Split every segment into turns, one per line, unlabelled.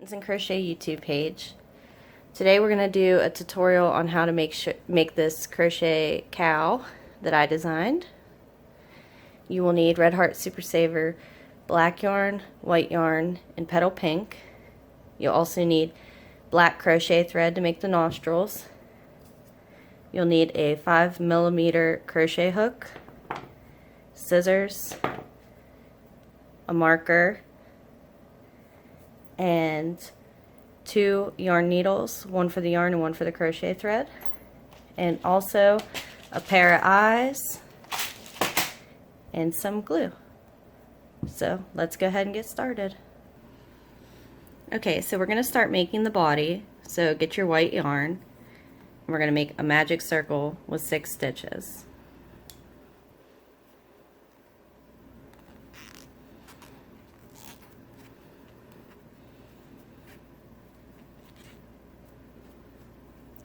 Kittens and Crochet YouTube page. Today we're going to do a tutorial on how to make this crochet cow that I designed. You will need Red Heart Super Saver black yarn, white yarn, and petal pink. You'll also need black crochet thread to make the nostrils. You'll need a 5mm crochet hook, scissors, a marker, and 2 yarn needles, one for the yarn and one for the crochet thread, and also a pair of eyes and some glue. So let's go ahead and get started. Okay, so we're going to start making the body. So get your white yarn, and we're going to make a magic circle with 6 stitches.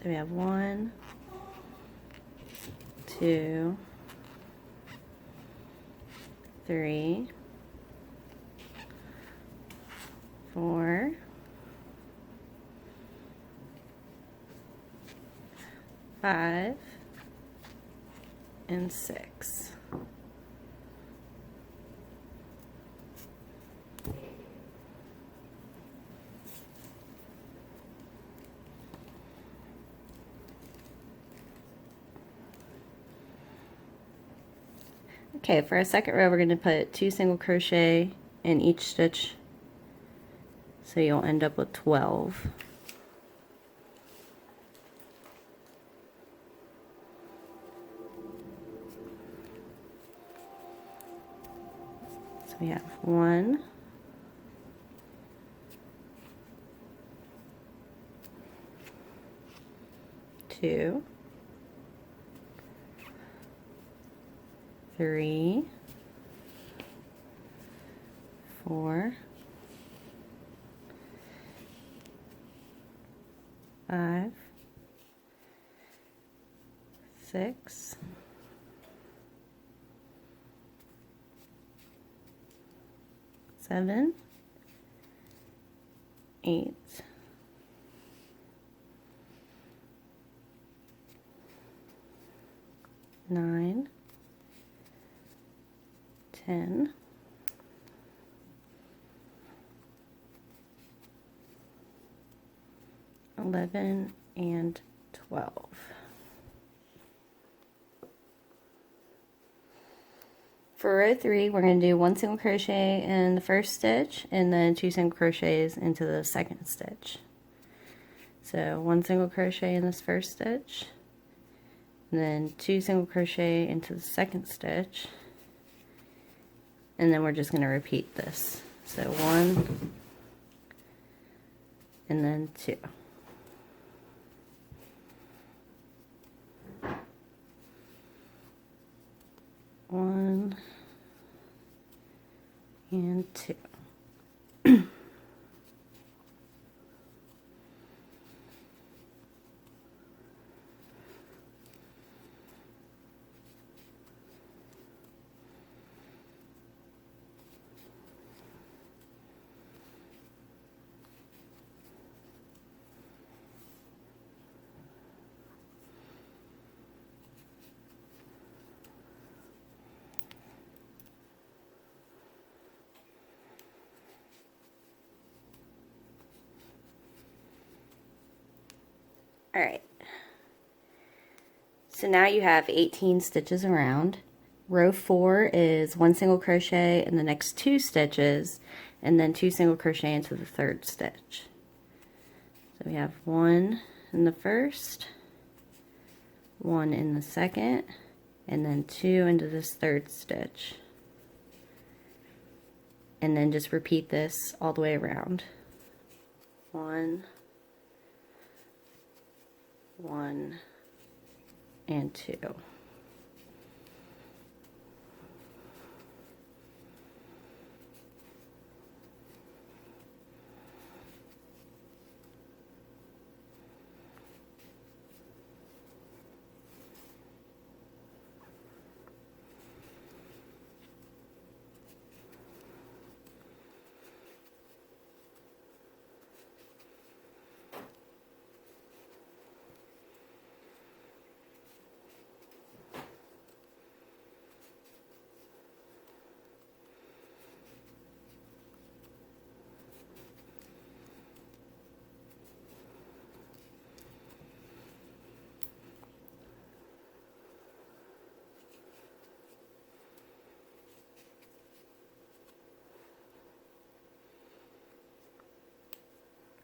So we have 1, 2, 3, 4, 5, and 6. Okay, for our second row we're going to put 2 single crochet in each stitch, so you'll end up with 12. So we have 1, 2, 3, 4, 5, 6, 7, 8, 9, 10, 11, and 12. For row 3, we're going to do 1 single crochet in the first stitch and then 2 single crochets into the second stitch. So 1 single crochet in this first stitch, and then 2 single crochet into the second stitch, and then we're just going to repeat this. So 1 and then 2. One and 2. Alright, so now you have 18 stitches around. Row 4 is 1 single crochet in the next 2 stitches, and then 2 single crochet into the third stitch. So we have 1 in the first, 1 in the second, and then 2 into this third stitch. And then just repeat this all the way around. 1, 1, and 2.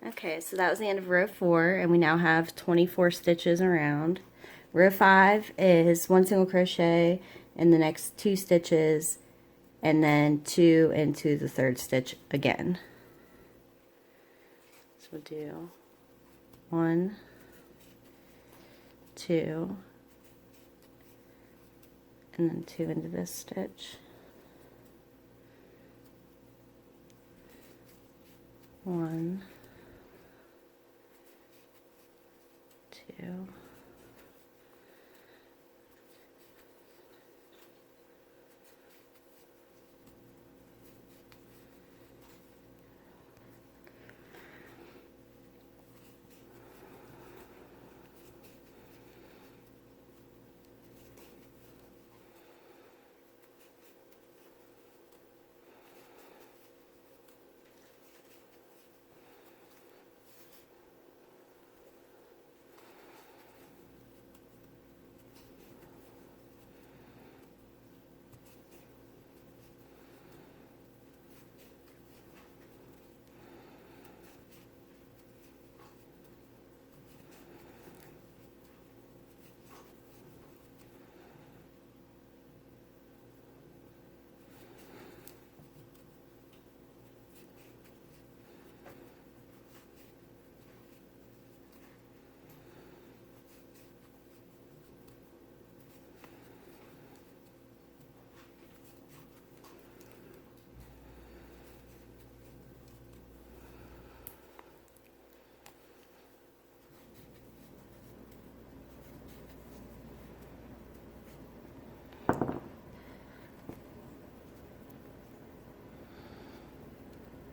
Okay, so that was the end of row 4, and we now have 24 stitches around. Row 5 is 1 single crochet in the next 2 stitches, and then 2 into the 3rd stitch again. So we'll do 1, 2, and then 2 into this stitch. 1, 2,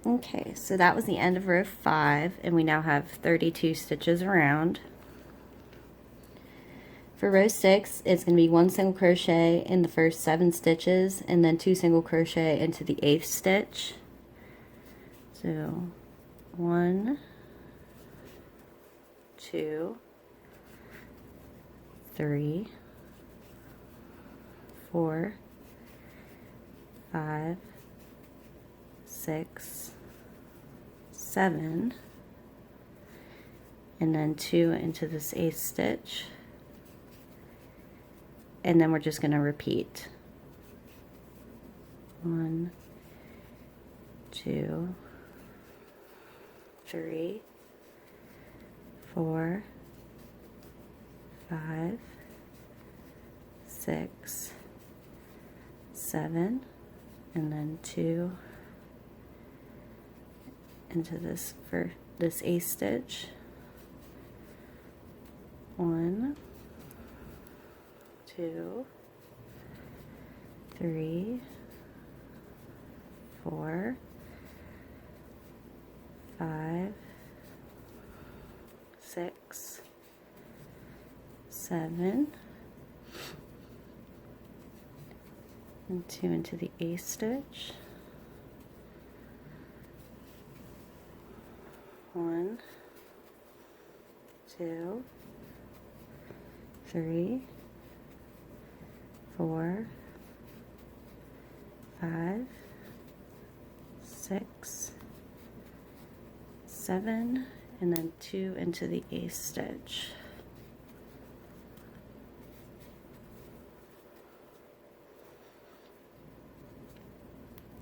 Okay, so that was the end of row 5, and we now have 32 stitches around. For row 6, it's going to be 1 single crochet in the first 7 stitches, and then 2 single crochet into the 8th stitch. So 1, 2, 3, 4, 5, 6, 7, and then 2 into this 8th stitch, and then we're just going to repeat 1, 2, 3, 4, 5, 6, 7, and then 2 into this for this 8th stitch. 1, 2, 3, 4, 5, 6, 7, and 2 into the 8th stitch. 1, 2, 3, 4, 5, 6, 7, and then 2 into the 8th stitch.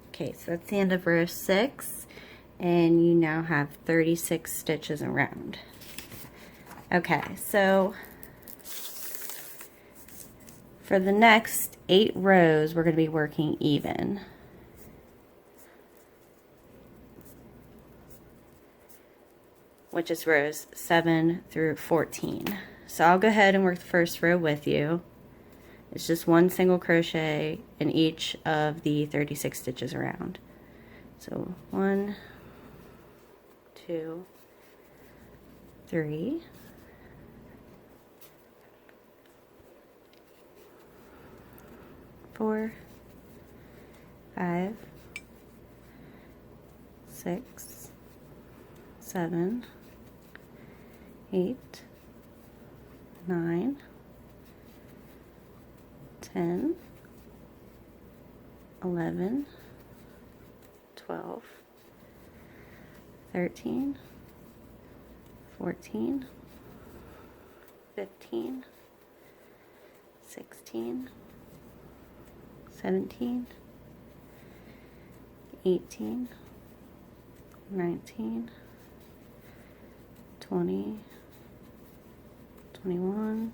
Okay, so that's the end of row 6, and you now have 36 stitches around. Okay, so for the next 8 rows, we're going to be working even. Which is rows 7 through 14. So I'll go ahead and work the first row with you. It's just 1 single crochet in each of the 36 stitches around. So 1, 2, 3, 4, 5, 6, 7, 8, 9, 10, 11, 12, 13, 14, 15, 16, 17, 18, 19, 20, 21,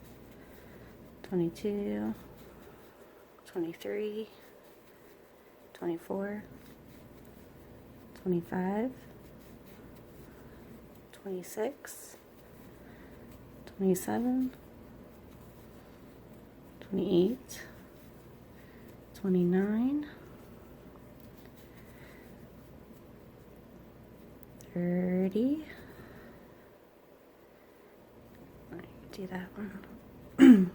22, 23, 24, 25, 26, 27, 28, 29, 30. Let me do that one.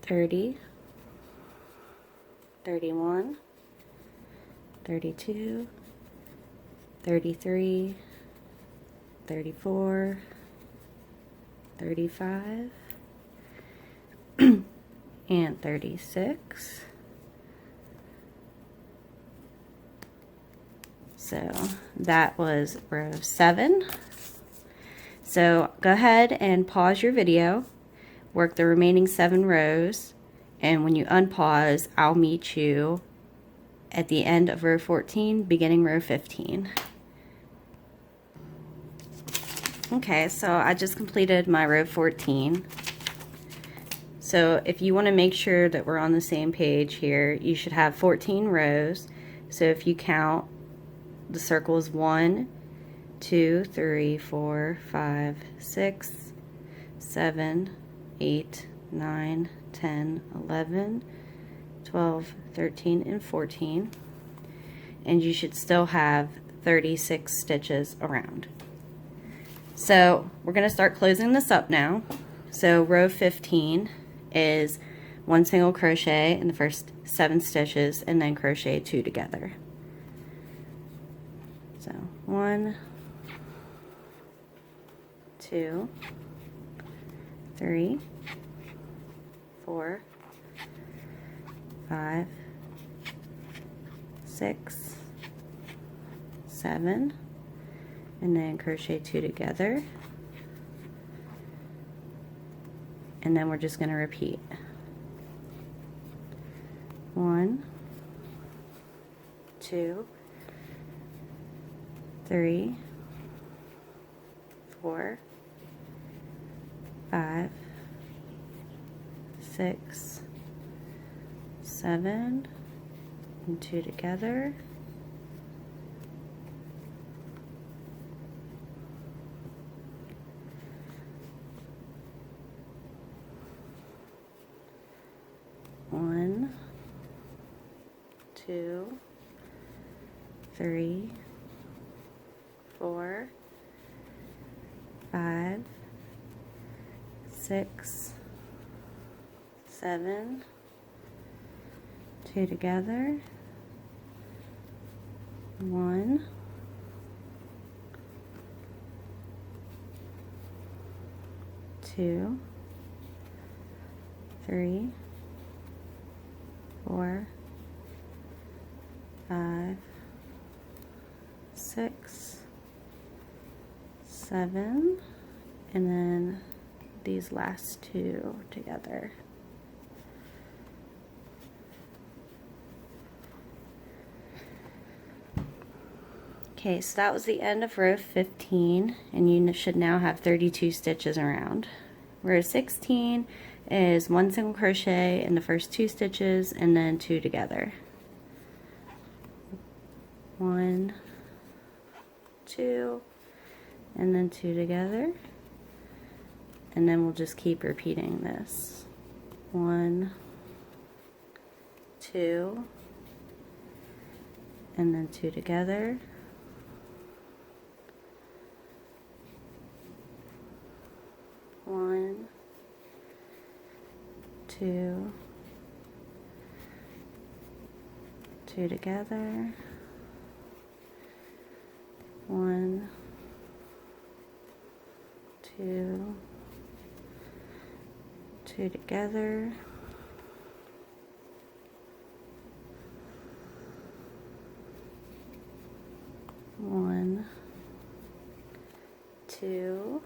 30, 31, 32, 33, 34, 35, and 36. So that was row 7. So go ahead and pause your video, work the remaining 7 rows, and when you unpause, I'll meet you at the end of row 14, beginning row 15. Okay, so I just completed my row 14. So if you want to make sure that we're on the same page here, you should have 14 rows. So if you count the circles 1, 2, 3, 4, 5, 6, 7, 8, 9, 10, 11, 12, 13, and 14, and you should still have 36 stitches around. So we're going to start closing this up now. So row 15 is 1 single crochet in the first 7 stitches and then crochet 2 together. So 1, 2, 3, 4, 5, 6, 7, and then crochet 2 together, and then we're just going to repeat 1, 2, 3, 4, 5, 6, 7, and 2 together, one, 2, 3, 4, 5, 6, 7, 2 together, 1, 2, 3, 4, 5, 6, 7, and then these last 2 together. Okay, so that was the end of row 15, and you should now have 32 stitches around. Row 16 is 1 single crochet in the first 2 stitches and then 2 together. 1, 2, and then 2 together, and then we'll just keep repeating this. 1, 2, and then 2 together, 1, 2, 2 together, 1, 2, 2 together, 1, 2,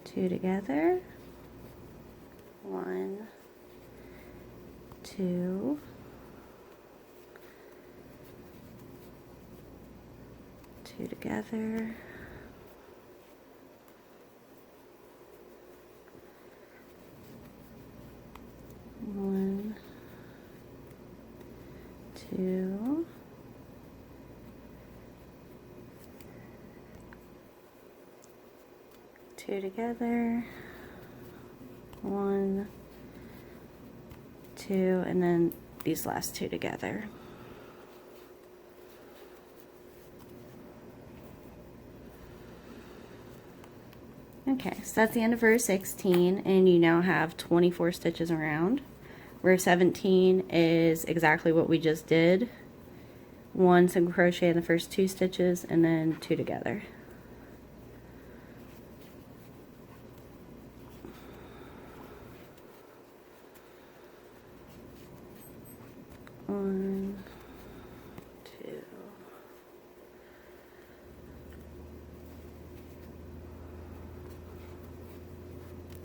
2 together, 1, 2, 2 together, 1, 2, 2 together, 1, 2, and then these last 2 together. Okay, so that's the end of row 16, and you now have 24 stitches around. Row 17 is exactly what we just did. 1 single crochet in the first 2 stitches, and then 2 together. One, 2,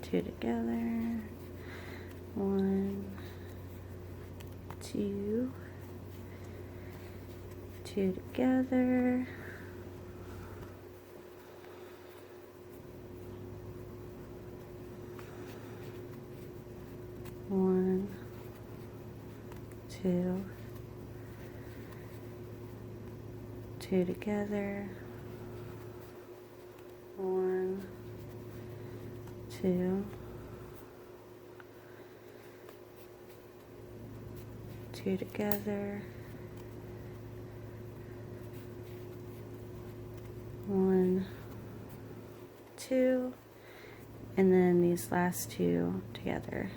2 together, 1, 2, 2 together, 1, 2, 2 together, 1, 2, 2 together, 1, 2, and then these last 2 together.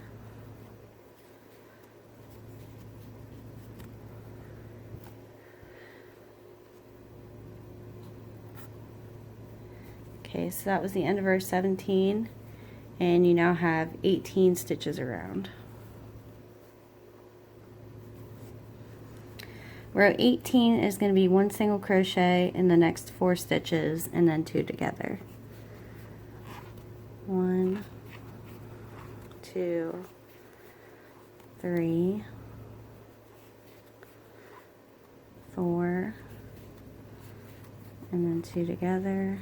Okay, so that was the end of row 17, and you now have 18 stitches around. Row 18 is going to be 1 single crochet in the next 4 stitches and then 2 together. 1, 2, 3, 4, and then 2 together.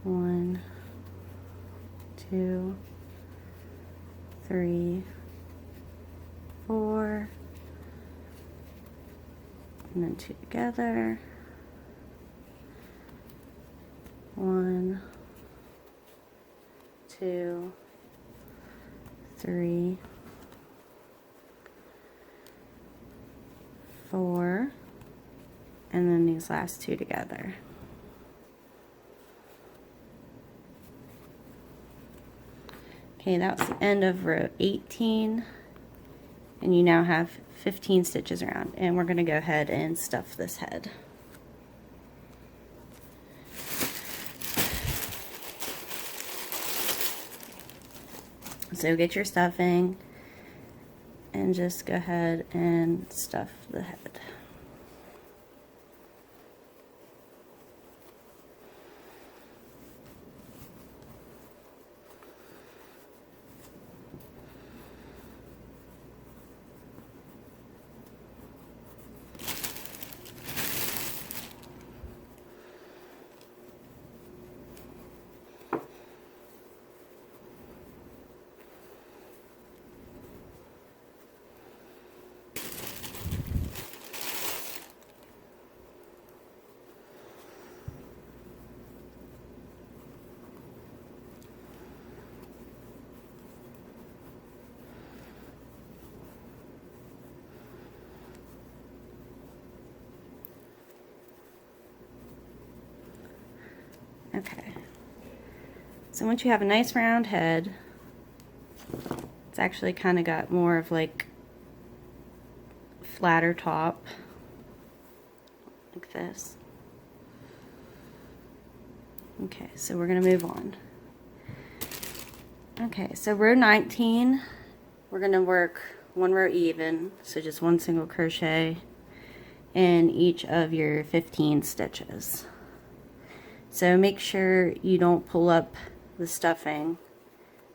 1, 2, 3, 4, and then 2 together. 1, 2, 3, 4, and then these last 2 together. Okay, that was the end of row 18, and you now have 15 stitches around, and we're going to go ahead and stuff this head. So get your stuffing and just go ahead and stuff the head. Okay, so once you have a nice round head, it's actually kind of got more of like flatter top, like this. Okay, so we're going to move on. Okay, so row 19, we're going to work 1 row even, so just 1 single crochet in each of your 15 stitches. So make sure you don't pull up the stuffing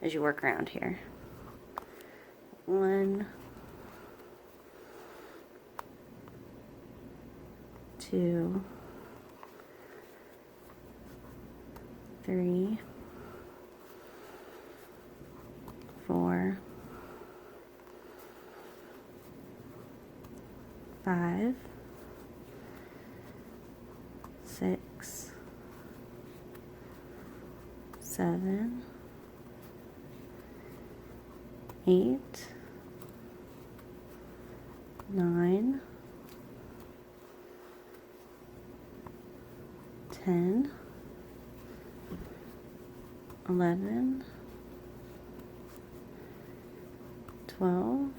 as you work around here. 1, 2, 3, 4, 5, 6, 7, 8, 9, 10, 11, 12,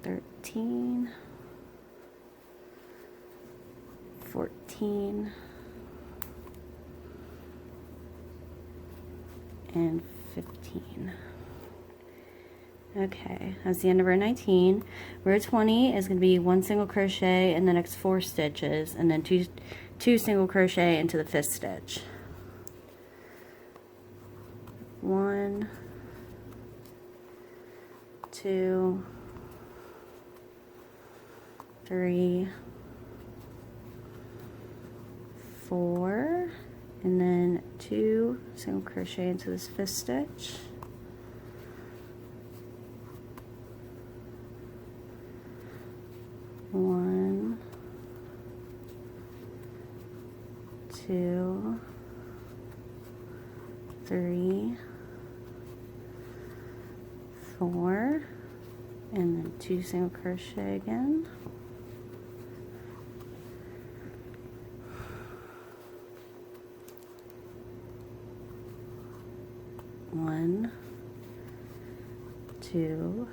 13, 14, and 15. Okay, that's the end of row 19. Row 20 is going to be 1 single crochet in the next 4 stitches, and then two single crochet into the 5th stitch. 1, 2, 3, 4, and then 2 single crochet into this 5th stitch. 1, 2, 3, 4, and then 2 single crochet again. 1, 2,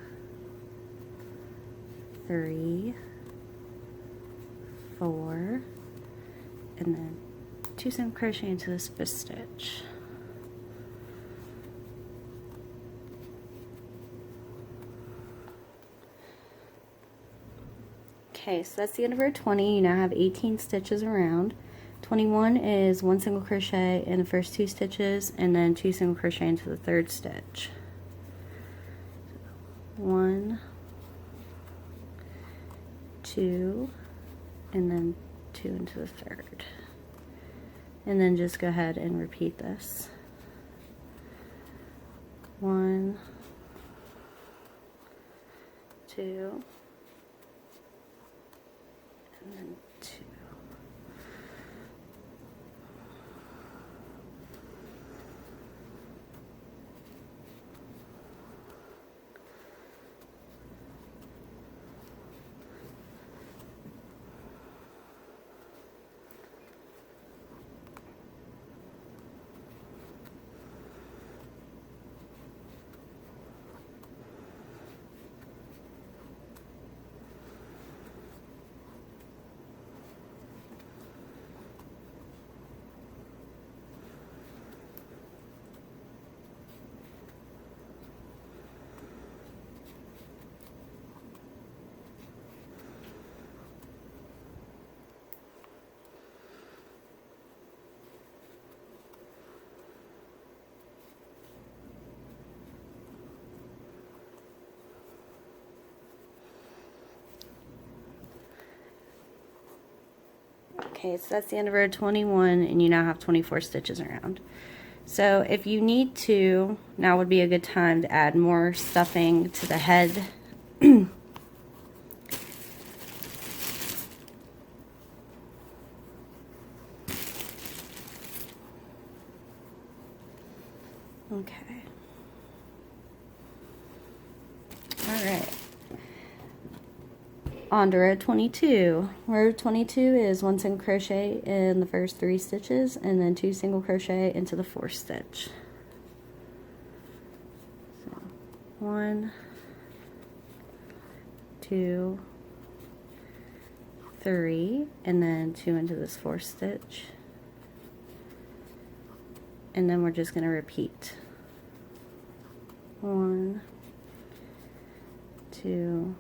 3, 4, and then 2 single crochet into this 5th stitch. Okay, so that's the end of row 20. You now have 18 stitches around. 21 is 1 single crochet in the first 2 stitches, and then 2 single crochet into the 3rd stitch. 1, 2, and then 2 into the 3rd. And then just go ahead and repeat this. 1, 2, and then 2. Okay, so that's the end of row 21, and you now have 24 stitches around. So if you need to, now would be a good time to add more stuffing to the head. Okay. Alright. On to row 22. Row 22 is 1 single crochet in the first 3 stitches, and then 2 single crochet into the 4th stitch. So 1, 2, 3, and then 2 into this 4th stitch. And then we're just going to repeat. 1, 2,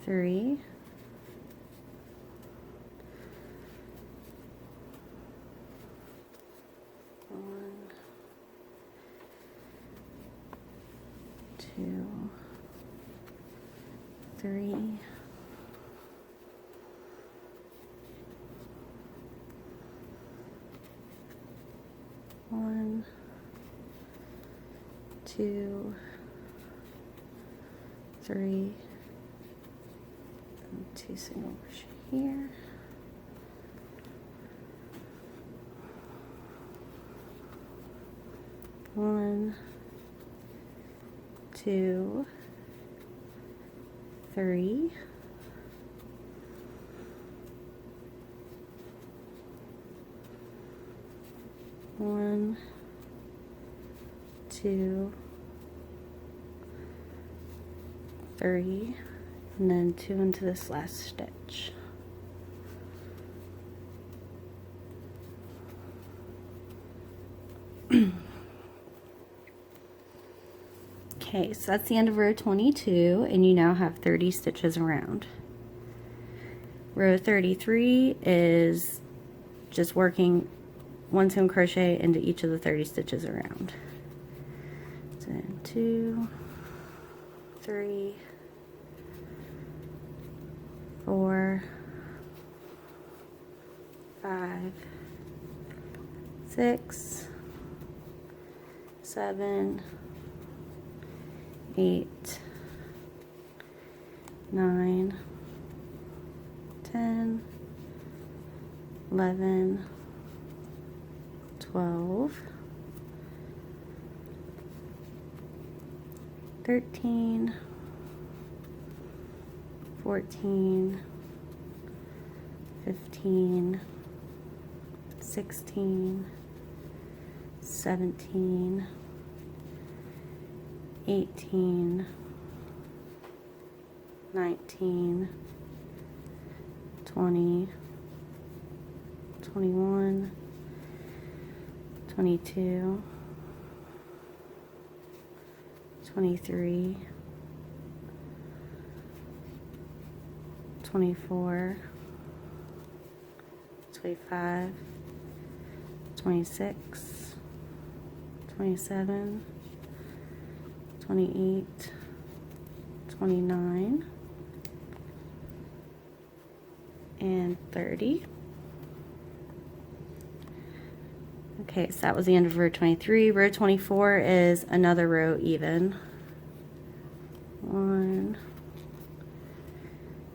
3, 1, 2, 3, 1, 2, 3, and 2 single crochet here. One, 2, 3, 1, 2, 3, and then 2 into this last stitch. Okay, so that's the end of row 22, and you now have 30 stitches around. Row 33 is just working 1 single crochet into each of the 30 stitches around. So 2, 3, 4, 5, 6, 7, 8, 9, 10, 11, 12, 13, 14, 15, 16, 17, 18, 19, 20, 21, 22, 23, 24, 25, 26, 27, 28, 29, and 30. Okay, so that was the end of row 23. Row 24 is another row even. 1,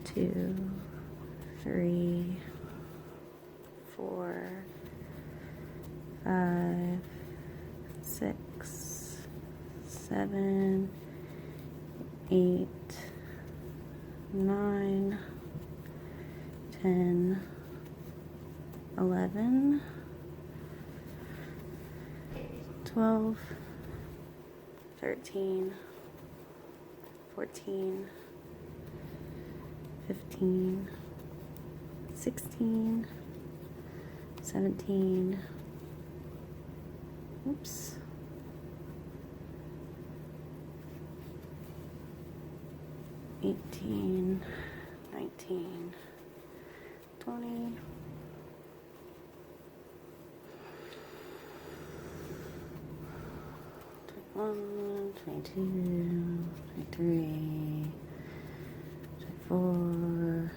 2, 3, 4, 5, 6, 7, 8, 9, 10, 11, 12, 13, 14, 15, 16, 17, oops, 18, 19, 20, 21, 22, 23, 24,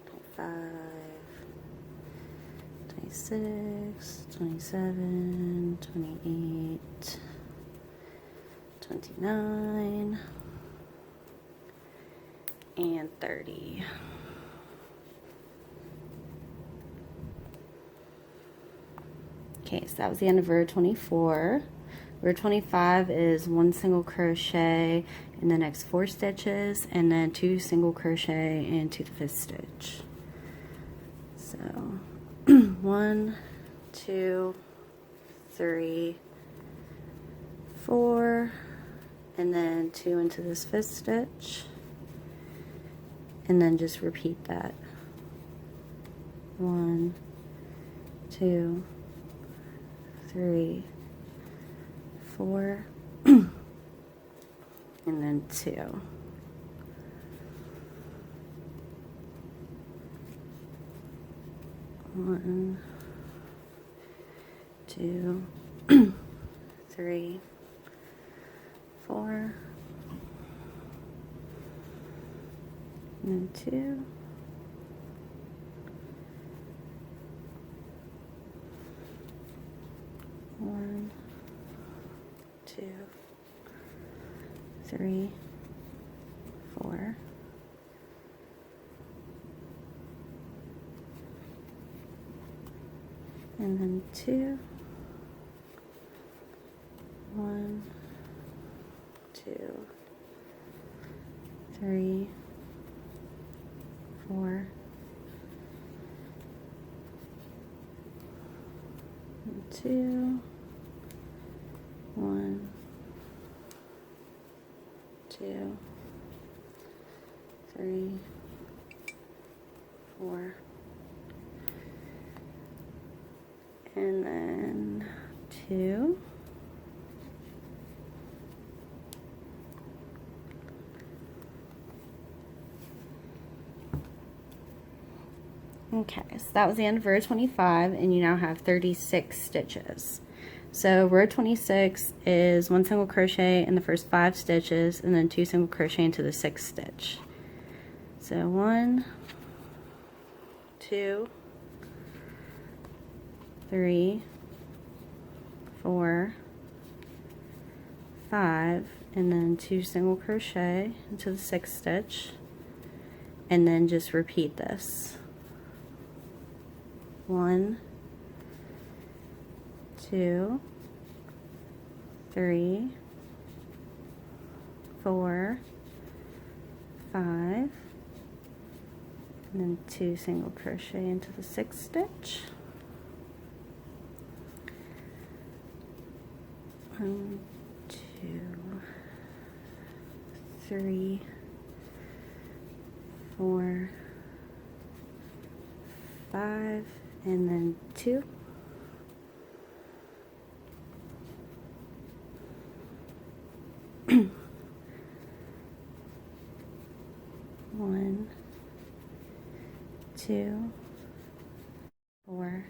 25, 26, 27, 28, 29, and 30. Okay, so that was the end of row 24. Row 25 is 1 single crochet in the next 4 stitches, and then 2 single crochet into the 5th stitch. So 1, 2, 3, 4, and then 2 into this 5th stitch, and then just repeat that. 1, 2, 3, 4, and then 2. One, 2, 3, 4, and then 2. 1, 2, 3, 4. And then 2, 1, 2, 3, 4, and 2, 1, 2, 3, 4. And then 2. Okay, so that was the end of row 25, and you now have 36 stitches. So row 26 is 1 single crochet in the first 5 stitches, and then 2 single crochet into the 6th stitch. So 1, 2, 3, 4, 5, and then 2 single crochet into the 6th stitch, and then just repeat this. 1, 2, 3, 4, 5, and then 2 single crochet into the 6th stitch. 1, 2, 3, 4, 5, and then 2. 1, 2, 4,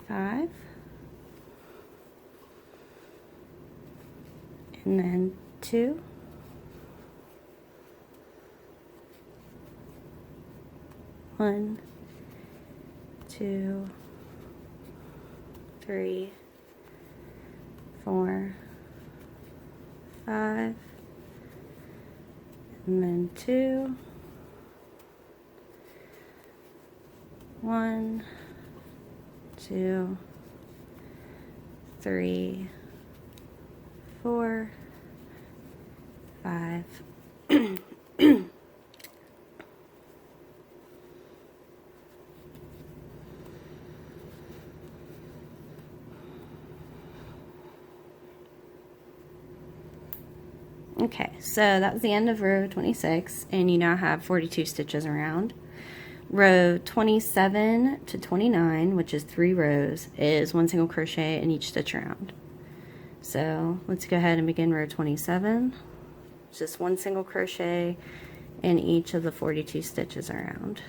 5, and then 2. 1, 2, 3, 4, 5, and then 2. 1, 2, 3, 4, 5. Okay, so that was the end of row 26, and you now have 42 stitches around. Row 27 to 29, which is 3 rows, is 1 single crochet in each stitch around. So let's go ahead and begin row 27. It's just 1 single crochet in each of the 42 stitches around.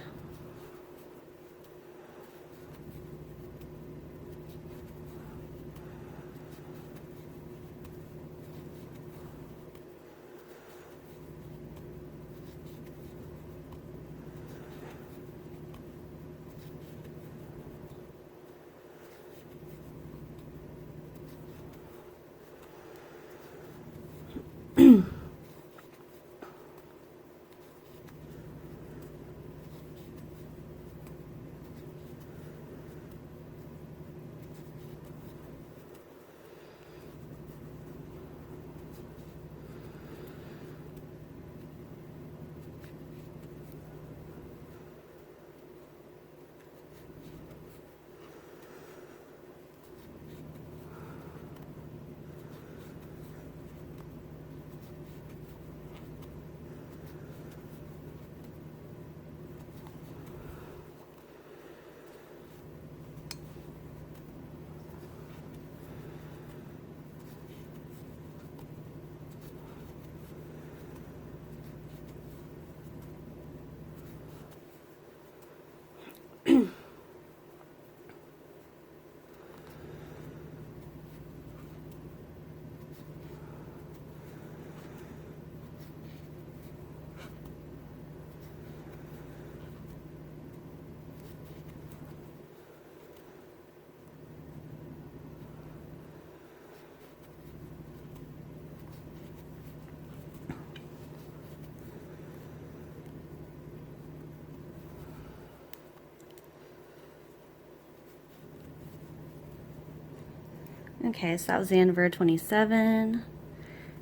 Okay, so that was the end of row 27.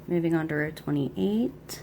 Moving on to row 28.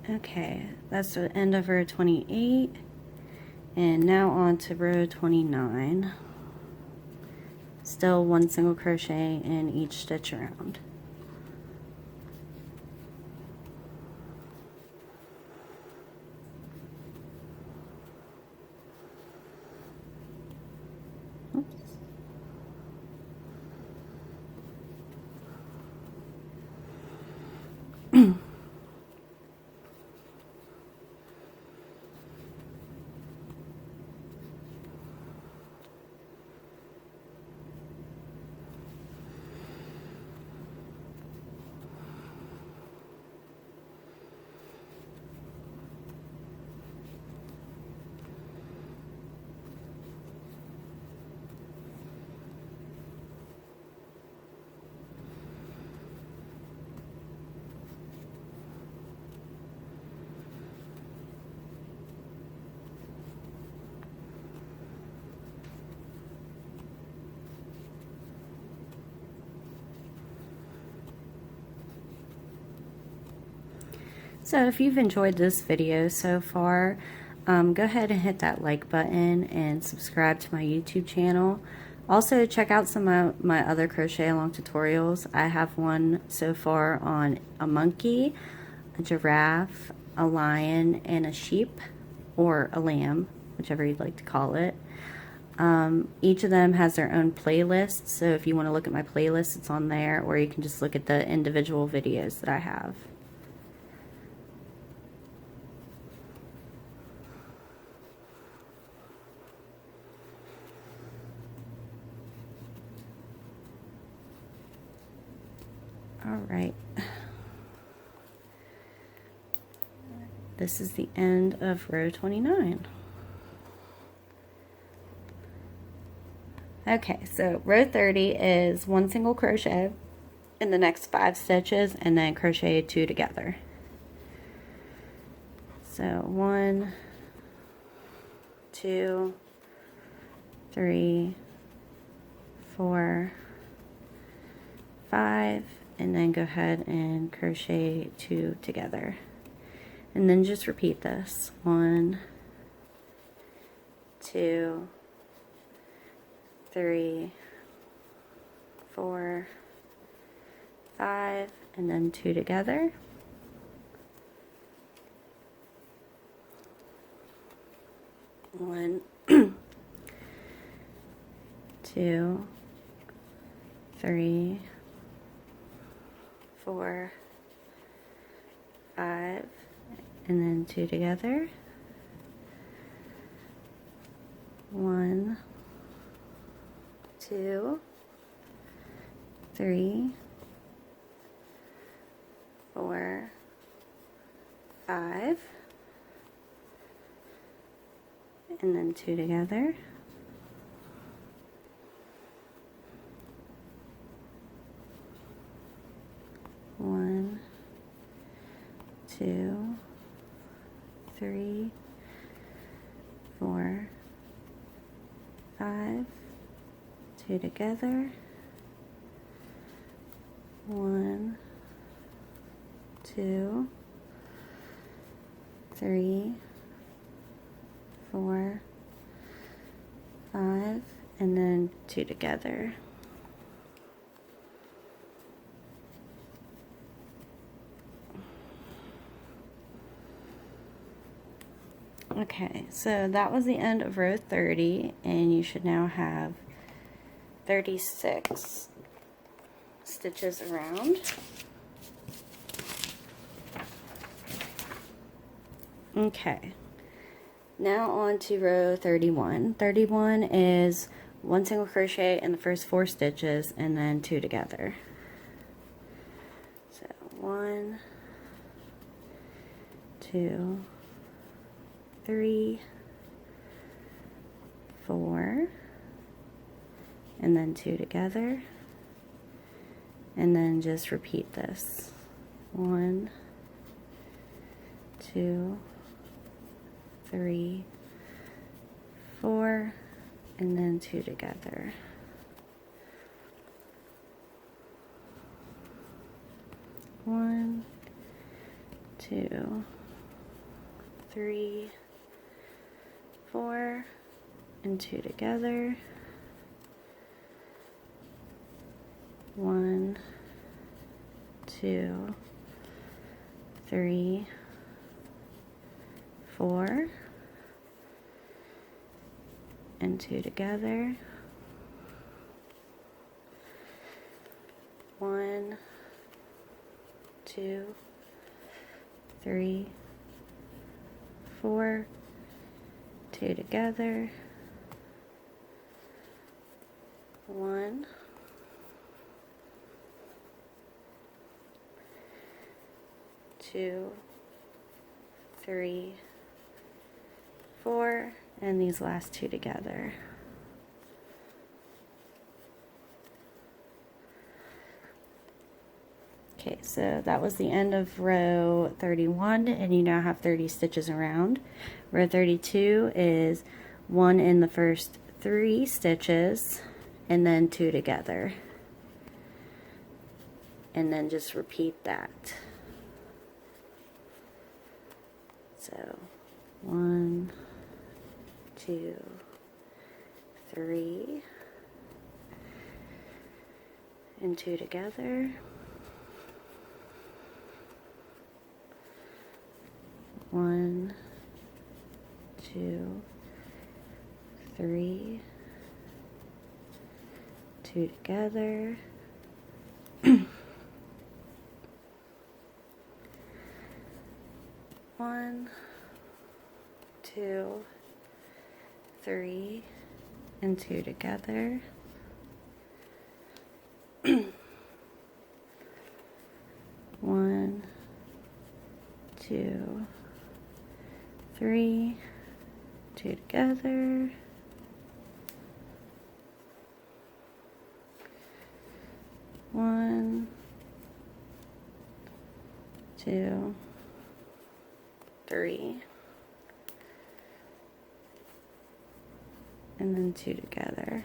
Okay, that's the end of row 28. And now on to row 29. Still one single crochet in each stitch around. Oops. So if you've enjoyed this video so far, go ahead and hit that like button and subscribe to my YouTube channel. Also check out some of my other crochet along tutorials. I have one so far on a monkey, a giraffe, a lion, and a sheep, or a lamb, whichever you'd like to call it. Each of them has their own playlist, so if you want to look at my playlist, it's on there, or you can just look at the individual videos that I have. Alright, this is the end of row 29. Okay, so row 30 is one single crochet in the next 5 stitches and then crochet 2 together. So 1, 2, 3, 4, 5, and then go ahead and crochet 2 together. And then just repeat this. 1, 2, 3, 4, 5, and then 2 together. One, 2, 3, 4, 5, and then 2 together. 1, 2, 3, 4, 5, and then 2 together. 1, 2, 3, 4, 5, 2 together. 1, 2, 3, 4, 5, and then 2 together. Okay, so that was the end of row 30, and you should now have 36 stitches around. Okay, now on to row 31. 31 is 1 single crochet in the first 4 stitches and then 2 together. So 1, 2, 3, 4, and then 2 together, and then just repeat this. 1, 2, 3, 4, and then 2 together. One, 2, 3, 4, and 2 together. 1, 2, 3, 4, and 2 together. 1, 2, 3, 4, 2 together. 1, 2, 3, 4, and these last 2 together. Okay, so that was the end of row 31, and you now have 30 stitches around. Row 32 is 1 in the first 3 stitches and then 2 together, and then just repeat that. So 1, 2, 3, and 2 together. 1, 2, 3, 2 together. 1, 2, 3, and 2 together. 1, 2, 3, 2 together. 1, 2, 3, and then 2 together.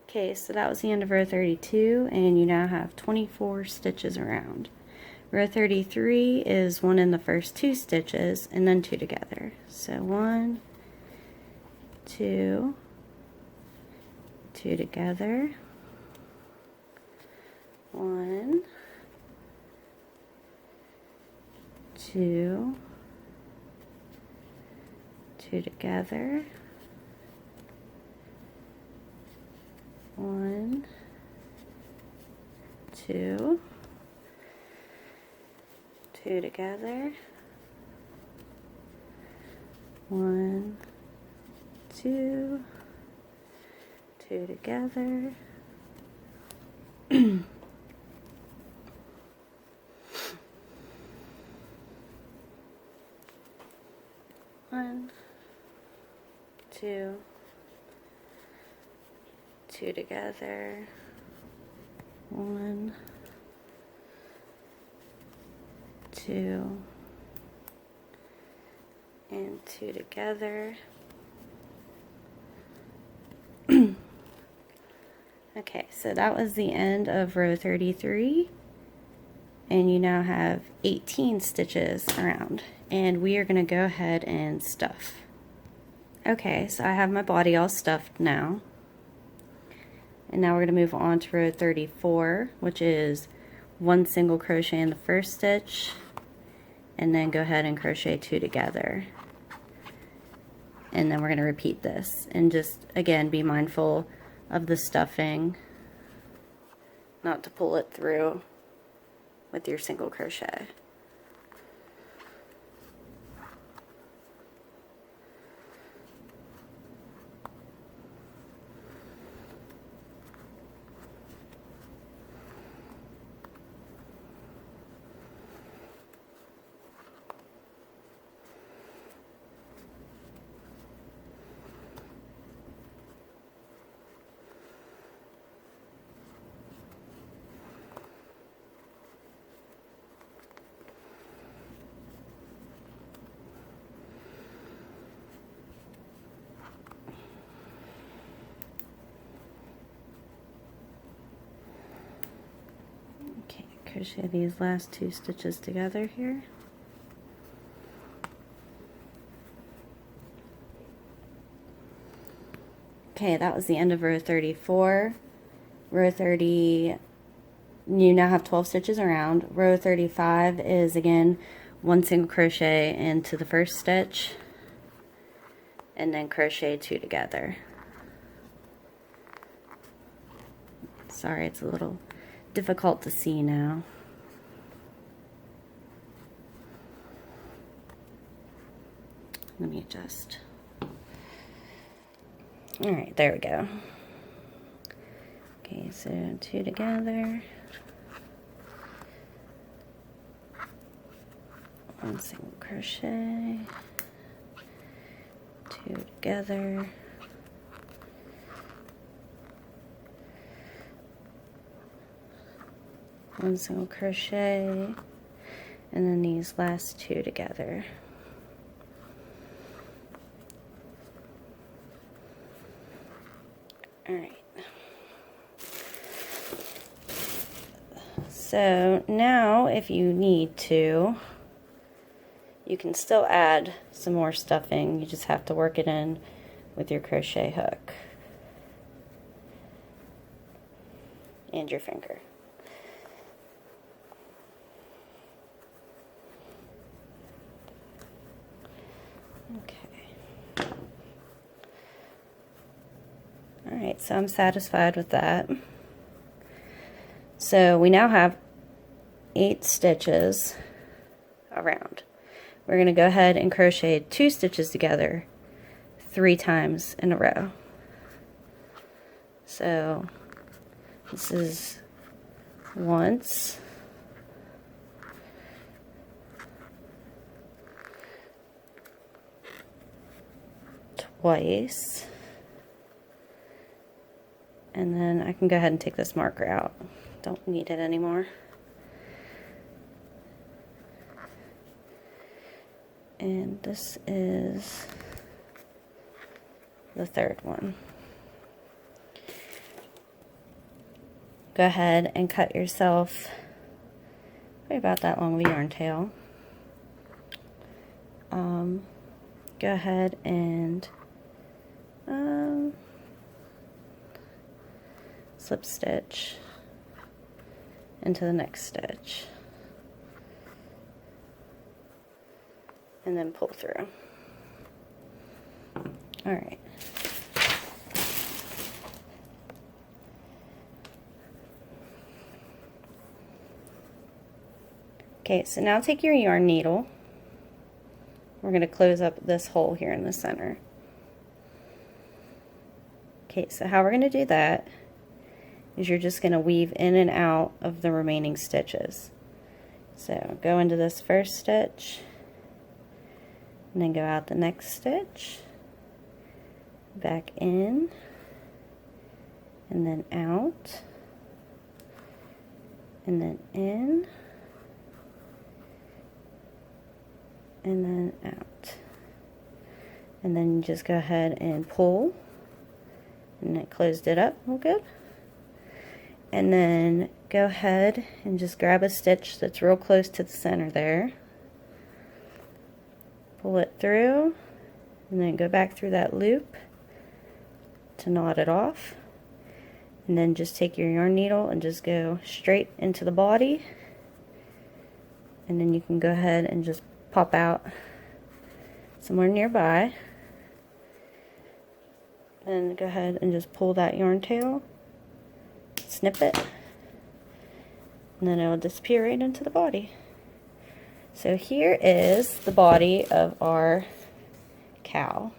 Okay, so that was the end of row 32, and you now have 24 stitches around. Row 33 is 1 in the first 2 stitches and then 2 together. So 1, 2, 2 together. 1, 2, 2 together. 1, 2, 2 together, 1, 2, 2 together, 1, 2, 2 together, 1, 2, and 2 together. Okay, so that was the end of row 33, and you now have 18 stitches around, and we are going to go ahead and stuff. Okay, so I have my body all stuffed now, and now we're going to move on to row 34, which is 1 single crochet in the first stitch, and then go ahead and crochet 2 together. And then we're going to repeat this, and just again be mindful of the stuffing, not to pull it through with your single crochet. Crochet these last 2 stitches together here. Okay, that was the end of row 34. Row 30, you now have 12 stitches around. Row 35 is again 1 single crochet into the first stitch, and then crochet 2 together. Sorry, it's a little difficult to see now. Let me adjust. Alright, there we go. Okay, so 2 together, 1 single crochet, 2 together, 1 single crochet, and then these last 2 together. Alright. So now if you need to, you can still add some more stuffing. You just have to work it in with your crochet hook and your finger. Okay. Alright, so I'm satisfied with that. So we now have 8 stitches around. We're going to go ahead and crochet 2 stitches together 3 times in a row. So this is once, twice, and then I can go ahead and take this marker out. Don't need it anymore. And this is the 3rd one. Go ahead and cut yourself probably about that long of a yarn tail. Go ahead and slip stitch into the next stitch, and then pull through. Alright. Okay, so now take your yarn needle. We're going to close up this hole here in the center. Okay, so how we're going to do that is you're just going to weave in and out of the remaining stitches. So go into this first stitch, and then go out the next stitch, back in, and then out, and then in, and then out. And then you just go ahead and pull, and it closed it up real good. And then go ahead and just grab a stitch that's real close to the center there. Pull it through, and then go back through that loop to knot it off. And then just take your yarn needle and just go straight into the body. And then you can go ahead and just pop out somewhere nearby. And go ahead and just pull that yarn tail, snip it, and then it will disappear right into the body. So here is the body of our cow.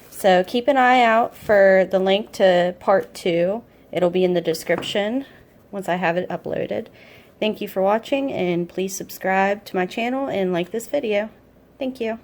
So keep an eye out for the link to part 2. It'll be in the description once I have it uploaded. Thank you for watching, and please subscribe to my channel and like this video. Thank you.